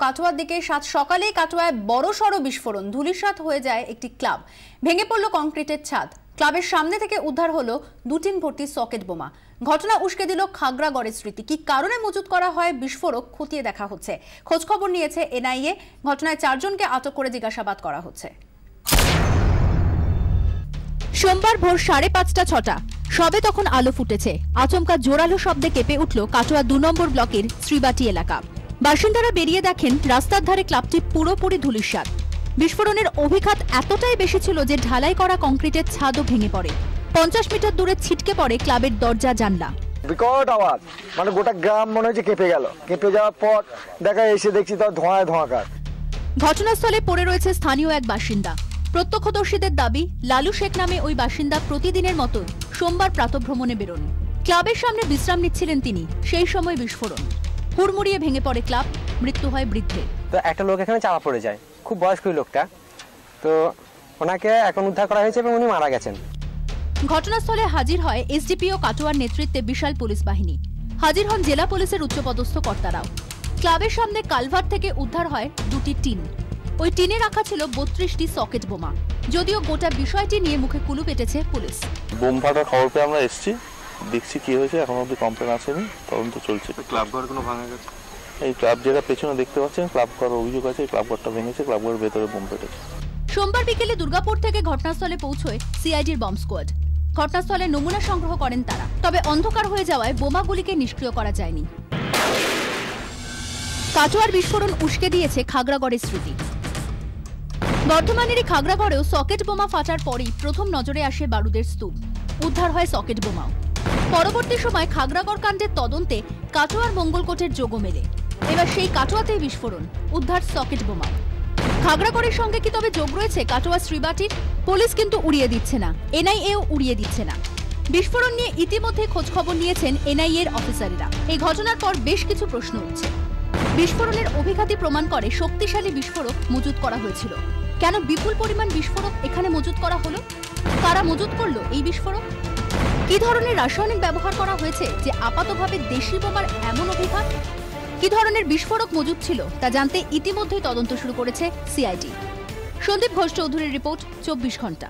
কাটোয়ার দিকে সাত সকালে কাটোয়ায় বড়সড় বিস্ফোরণ, ধূলিসাৎ হয়ে যায় একটি ক্লাব, ভেঙে পড়ল কংক্রিটের ছাদ। ক্লাবের সামনে থেকে উদ্ধার হলো 2 টিন ভর্তি সকেট বোমা। ঘটনা উস্কে দিল খাগড়াগড়ের স্মৃতি। কি কারণে মজুত করা হয় বিস্ফোরক খতিয়ে দেখা হচ্ছে। খোঁজ খবর নিয়েছে এনআইএ। ঘটনায় 4 জনকে আটক করে জিজ্ঞাসাবাদ করা হচ্ছে। সোমবার ভোর 5:30-6টা সবে তখন আলো ফুটেছে। আচমকা জোরালো শব্দে কেঁপে উঠল কাটোয়া 2 নম্বর ব্লকের শ্রীবাটি এলাকা। বাসিন্দারা বেরিয়ে দেখেন রাস্তার ধারে ক্লাবটি পুরোপুরি ধূলিসাৎ। বিস্ফোরণের অভিঘাত এতটাই বেশি ছিল যে ঢালাই করা কংক্রিটের ছাদও ভেঙে পড়ে। 50 মিটার দূরে ছিটকে পড়ে ক্লাবের দরজা জানলা। বিকট আওয়াজ, মানে গোটা গ্রাম মনে হচ্ছে কেঁপে গেল। কেঁপে যাওয়ার পর এসে দেখছি তো ধোঁয়াকার। ঘটনাস্থলে পড়ে রয়েছে স্থানীয় এক বাসিন্দা। প্রত্যক্ষদর্শীদের দাবি, লালু শেখ নামে ওই বাসিন্দা প্রতিদিনের মতো সোমবার প্রাতঃভ্রমণে বেরোন। ক্লাবের সামনে বিশ্রাম নিচ্ছিলেন তিনি, সেই সময় বিস্ফোরণ। হুড়মুড়িয়ে ভেঙে পড়ে ক্লাব, মৃত্যু হয় বৃদ্ধের। তো একটা লোক এখানে চাপা পড়ে যায়, খুব বয়স্ক লোকটা, তো ওনাকে এখন উদ্ধার করা হয়েছে এবং উনি মারা গেছেন। ঘটনাস্থলে হাজির হয় এসডিপিও কাটোয়ার নেতৃত্বে বিশাল পুলিশ বাহিনী। হাজির হন জেলা পুলিশের উচ্চপদস্থ কর্তারাও। ক্লাবের সামনে কালভার্ট থেকে উদ্ধার হয় 2টি টিন। ওই টিনে রাখা ছিল 32টি সকেট বোমা। যদিও গোটা বিষয়টি নিয়ে মুখে কুলু পেটেছে পুলিশ। বোম ফাটার খবর পেয়ে আমরা এসেছি, দেখছি কি হয়েছে। এখন অব্দি কমপ্লেন আসেনি, তদন্ত চলছে। ক্লাব ঘর কোনো ভাঙা গেছে? এই ক্লাব যেটা পেছনে দেখতে পাচ্ছেন, ক্লাব ঘর অভিযোগ আছে, ক্লাব ঘরটা ভেঙেছে, ক্লাব ঘরের ভেতরে বোম ফেটেছে। সোমবার বিকেলে দুর্গাপুর থেকে ঘটনাস্থলে পৌঁছয় সিআইডির বম্ব স্কোয়াড। ঘটনাস্থলে নমুনা সংগ্রহ করেন তারা। তবে অন্ধকার হয়ে যাওয়ায় বোমাগুলিকে নিষ্ক্রিয় করা যায়নি। কাটোয়ার বিস্ফোরণ উস্কে দিয়েছে খাগড়াগড়ের স্মৃতি। বর্ধমানেরই খাগড়াগড়েও সকেট বোমা ফাটার পরই প্রথম নজরে আসে বারুদের স্তূপ। উদ্ধার হয় সকেট বোমাও। পরবর্তী সময় খাগড়াগড় কাণ্ডের তদন্তে কাটোয়ার মঙ্গলকোটের যোগও মেলে। এবার সেই কাটোয়াতেই বিস্ফোরণ, উদ্ধার সকেট বোমা। খাগড়াগড়ের সঙ্গে কি তবে যোগ রয়েছে কাটোয়া শ্রীবাটির? পুলিশ কিন্তু উড়িয়ে দিচ্ছে না, এনআইএও উড়িয়ে দিচ্ছে না। বিস্ফোরণ নিয়ে ইতিমধ্যে খোঁজ খবর নিয়েছেন এনআইএর অফিসারেরা। এই ঘটনার পর বেশ কিছু প্রশ্ন উঠছে। বিস্ফোরণের অভিঘাতী প্রমাণ করে শক্তিশালী বিস্ফোরক মজুত করা হয়েছিল। কেন বিপুল পরিমাণ বিস্ফোরক এখানে মজুত করা হলো? কারা মজুত করলো এই বিস্ফোরক? কি ধরনের রাসায়নিক ব্যবহার করা হয়েছে যে আপাতভাবে দেশি বোমার এমন অভিঘাত? কি ধরনের বিস্ফোরক মজুত ছিল তা জানতে ইতিমধ্যেই তদন্ত শুরু করেছে সিআইডি। সন্দীপ ঘোষ চৌধুরীর রিপোর্ট, 24 ঘন্টা।